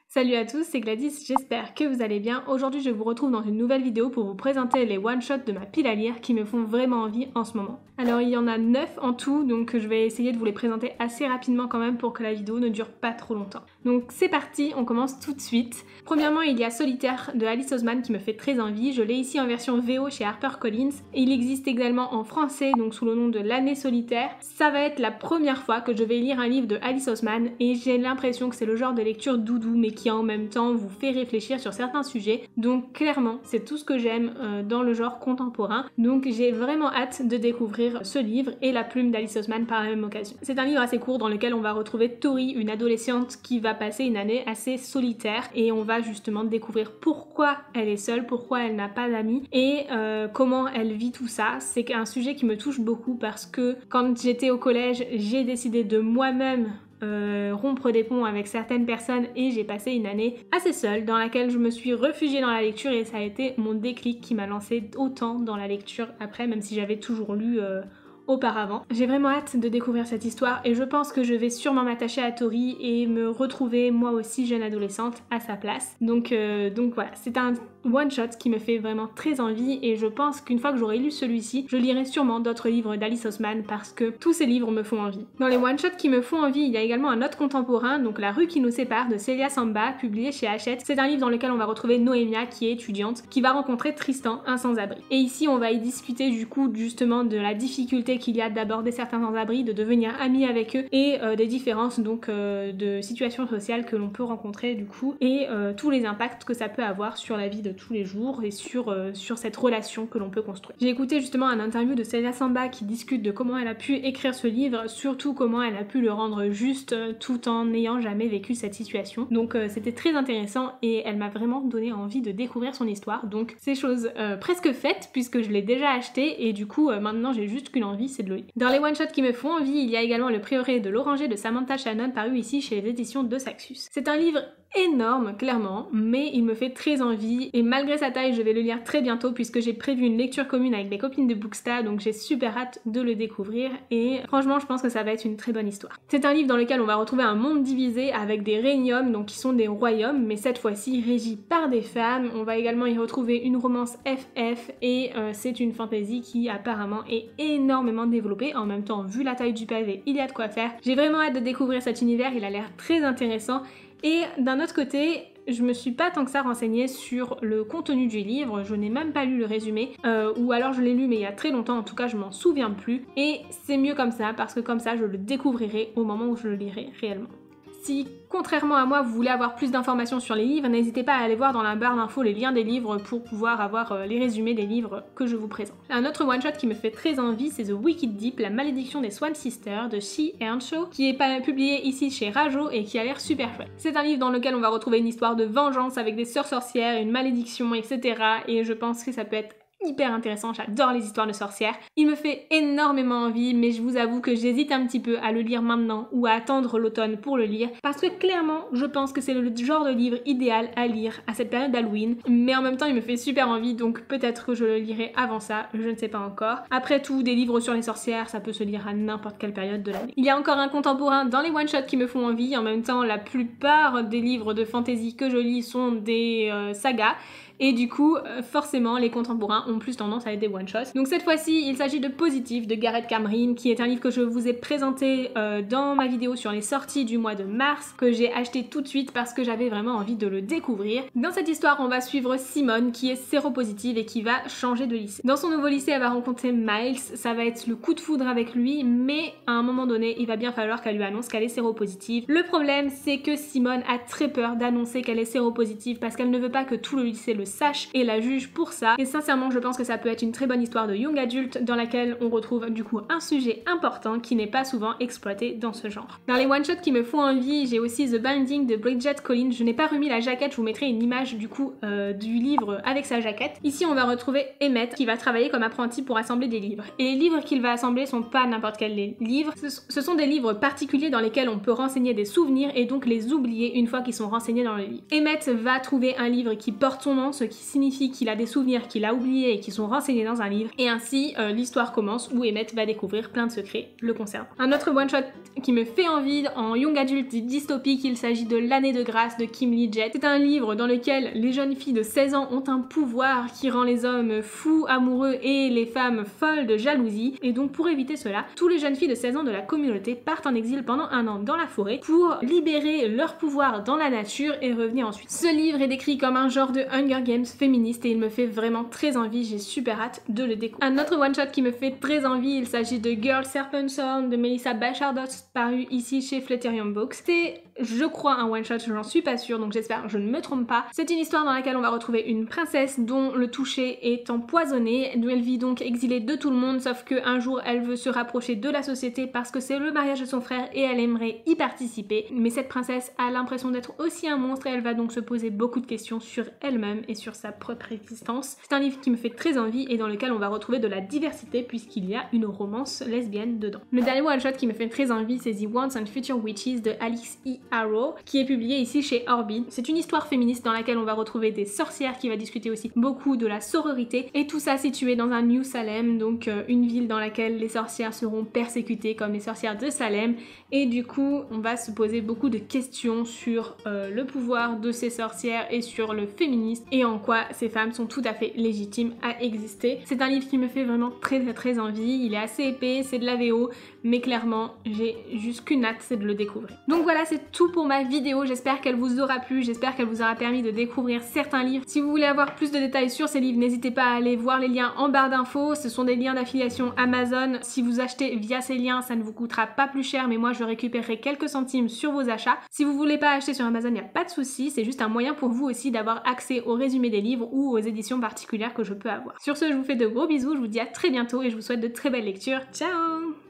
Salut à tous, c'est Gladys, j'espère que vous allez bien. Aujourd'hui je vous retrouve dans une nouvelle vidéo pour vous présenter les one-shots de ma pile à lire qui me font vraiment envie en ce moment. Alors il y en a 9 en tout, donc je vais essayer de vous les présenter assez rapidement quand même pour que la vidéo ne dure pas trop longtemps. Donc c'est parti, on commence tout de suite. Premièrement il y a Solitaire de Alice Oseman qui me fait très envie, je l'ai ici en version VO chez HarperCollins. Et il existe également en français, donc sous le nom de L'année solitaire. Ça va être la première fois que je vais lire un livre de Alice Oseman et j'ai l'impression que c'est le genre de lecture doudou mais qui en même temps vous fait réfléchir sur certains sujets. Donc clairement c'est tout ce que j'aime dans le genre contemporain. Donc j'ai vraiment hâte de découvrir ce livre et la plume d'Alice Oseman par la même occasion. C'est un livre assez court dans lequel on va retrouver Tori, une adolescente qui va passer une année assez solitaire et on va justement découvrir pourquoi elle est seule, pourquoi elle n'a pas d'amis et comment elle vit tout ça. C'est un sujet qui me touche beaucoup parce que quand j'étais au collège j'ai décidé de moi-même rompre des ponts avec certaines personnes et j'ai passé une année assez seule dans laquelle je me suis réfugiée dans la lecture et ça a été mon déclic qui m'a lancée autant dans la lecture après, même si j'avais toujours lu auparavant. J'ai vraiment hâte de découvrir cette histoire et je pense que je vais sûrement m'attacher à Tori et me retrouver moi aussi jeune adolescente à sa place. Donc voilà, c'est un one shot qui me fait vraiment très envie et je pense qu'une fois que j'aurai lu celui-ci, je lirai sûrement d'autres livres d'Alice Oseman parce que tous ces livres me font envie. Dans les one shots qui me font envie, il y a également un autre contemporain, donc La rue qui nous sépare de Celia Samba, publié chez Hachette. C'est un livre dans lequel on va retrouver Noémia qui est étudiante, qui va rencontrer Tristan, un sans-abri. Et ici on va y discuter du coup justement de la difficulté qu'il y a d'aborder certains sans-abri, de devenir ami avec eux et des différences donc de situations sociales que l'on peut rencontrer du coup et tous les impacts que ça peut avoir sur la vie de tous les jours et sur cette relation que l'on peut construire. J'ai écouté justement un interview de Celia Samba qui discute de comment elle a pu écrire ce livre, surtout comment elle a pu le rendre juste tout en n'ayant jamais vécu cette situation. Donc c'était très intéressant et elle m'a vraiment donné envie de découvrir son histoire. Donc c'est chose presque faite puisque je l'ai déjà acheté et du coup maintenant j'ai juste qu'une envie, c'est de le lire. Dans les one-shots qui me font envie, il y a également Le Prieuré de l'Oranger de Samantha Shannon paru ici chez les éditions de Saxus. C'est un livre énorme clairement, mais il me fait très envie et malgré sa taille je vais le lire très bientôt puisque j'ai prévu une lecture commune avec mes copines de Booksta, donc j'ai super hâte de le découvrir et franchement je pense que ça va être une très bonne histoire. C'est un livre dans lequel on va retrouver un monde divisé avec des régnums, donc qui sont des royaumes mais cette fois-ci régis par des femmes. On va également y retrouver une romance FF et c'est une fantasy qui apparemment est énormément développée. En même temps, vu la taille du pavé, il y a de quoi faire. J'ai vraiment hâte de découvrir cet univers, il a l'air très intéressant. Et d'un autre côté, je me suis pas tant que ça renseignée sur le contenu du livre, je n'ai même pas lu le résumé, ou alors je l'ai lu mais il y a très longtemps, en tout cas je m'en souviens plus. Et c'est mieux comme ça, parce que comme ça je le découvrirai au moment où je le lirai réellement. Si, contrairement à moi, vous voulez avoir plus d'informations sur les livres, n'hésitez pas à aller voir dans la barre d'infos les liens des livres pour pouvoir avoir les résumés des livres que je vous présente. Un autre one-shot qui me fait très envie, c'est The Wicked Deep, la malédiction des Swan Sisters de She Earnshaw, qui est publié ici chez Rajo et qui a l'air super chouette. C'est un livre dans lequel on va retrouver une histoire de vengeance avec des sœurs sorcières, une malédiction, etc. Et je pense que ça peut être hyper intéressant, j'adore les histoires de sorcières. Il me fait énormément envie, mais je vous avoue que j'hésite un petit peu à le lire maintenant ou à attendre l'automne pour le lire, parce que clairement, je pense que c'est le genre de livre idéal à lire à cette période d'Halloween, mais en même temps, il me fait super envie, donc peut-être que je le lirai avant ça, je ne sais pas encore. Après tout, des livres sur les sorcières, ça peut se lire à n'importe quelle période de l'année. Il y a encore un contemporain dans les one-shots qui me font envie, en même temps, la plupart des livres de fantasy que je lis sont des sagas, et du coup, forcément, les contemporains ont plus tendance à être des one-shots. Donc cette fois-ci, il s'agit de Positif de Gareth Camryn, qui est un livre que je vous ai présenté dans ma vidéo sur les sorties du mois de mars, que j'ai acheté tout de suite parce que j'avais vraiment envie de le découvrir. Dans cette histoire, on va suivre Simone, qui est séropositive et qui va changer de lycée. Dans son nouveau lycée, elle va rencontrer Miles, ça va être le coup de foudre avec lui, mais à un moment donné, il va bien falloir qu'elle lui annonce qu'elle est séropositive. Le problème, c'est que Simone a très peur d'annoncer qu'elle est séropositive parce qu'elle ne veut pas que tout le lycée le sache et la juge pour ça. Et sincèrement, je pense que ça peut être une très bonne histoire de young adulte dans laquelle on retrouve du coup un sujet important qui n'est pas souvent exploité dans ce genre. Dans les one-shots qui me font envie, j'ai aussi The Binding de Bridget Collins. Je n'ai pas remis la jaquette, je vous mettrai une image du coup du livre avec sa jaquette. Ici, on va retrouver Emmett qui va travailler comme apprenti pour assembler des livres. Et les livres qu'il va assembler sont pas n'importe quels livres. Ce sont des livres particuliers dans lesquels on peut renseigner des souvenirs et donc les oublier une fois qu'ils sont renseignés dans le livre. Emmett va trouver un livre qui porte son nom, ce qui signifie qu'il a des souvenirs qu'il a oubliés et qui sont renseignés dans un livre, et ainsi l'histoire commence où Emmett va découvrir plein de secrets le concernant. Un autre one-shot qui me fait envie en young adult dystopique, il s'agit de L'année de grâce de Kim Lee-jet. C'est un livre dans lequel les jeunes filles de 16 ans ont un pouvoir qui rend les hommes fous, amoureux et les femmes folles de jalousie, et donc pour éviter cela, tous les jeunes filles de 16 ans de la communauté partent en exil pendant un an dans la forêt pour libérer leur pouvoir dans la nature et revenir ensuite. Ce livre est décrit comme un genre de Hunger Games féministe et il me fait vraiment très envie, j'ai super hâte de le découvrir. Un autre one-shot qui me fait très envie, il s'agit de Girl Serpentine de Melissa Bachardos, paru ici chez Flutterium Books. C'est, je crois, un one-shot, j'en suis pas sûre, donc j'espère que je ne me trompe pas. C'est une histoire dans laquelle on va retrouver une princesse dont le toucher est empoisonné, d'où elle vit donc exilée de tout le monde, sauf qu'un jour elle veut se rapprocher de la société parce que c'est le mariage de son frère et elle aimerait y participer. Mais cette princesse a l'impression d'être aussi un monstre et elle va donc se poser beaucoup de questions sur elle-même et sur sa propre existence. C'est un livre qui me fait très envie et dans lequel on va retrouver de la diversité puisqu'il y a une romance lesbienne dedans. Le dernier one-shot qui me fait très envie, c'est The Once and Future Witches de Alix E. Harrow, qui est publié ici chez Orbit. C'est une histoire féministe dans laquelle on va retrouver des sorcières, qui va discuter aussi beaucoup de la sororité, et tout ça situé dans un New Salem, donc une ville dans laquelle les sorcières seront persécutées comme les sorcières de Salem, et du coup on va se poser beaucoup de questions sur le pouvoir de ces sorcières et sur le féminisme et en quoi ces femmes sont tout à fait légitimes à exister. C'est un livre qui me fait vraiment très envie, il est assez épais, c'est de la VO, mais clairement j'ai juste qu'une hâte, c'est de le découvrir. Donc voilà, c'est tout pour ma vidéo, j'espère qu'elle vous aura plu, j'espère qu'elle vous aura permis de découvrir certains livres. Si vous voulez avoir plus de détails sur ces livres, n'hésitez pas à aller voir les liens en barre d'infos, ce sont des liens d'affiliation Amazon. Si vous achetez via ces liens, ça ne vous coûtera pas plus cher, mais moi je récupérerai quelques centimes sur vos achats. Si vous voulez pas acheter sur Amazon, il n'y a pas de souci, c'est juste un moyen pour vous aussi d'avoir accès au résumé des livres ou aux éditions particulières que je peux avoir. Sur ce, je vous fais de gros bisous, je vous dis à très bientôt et je vous souhaite de très belles lectures. Ciao!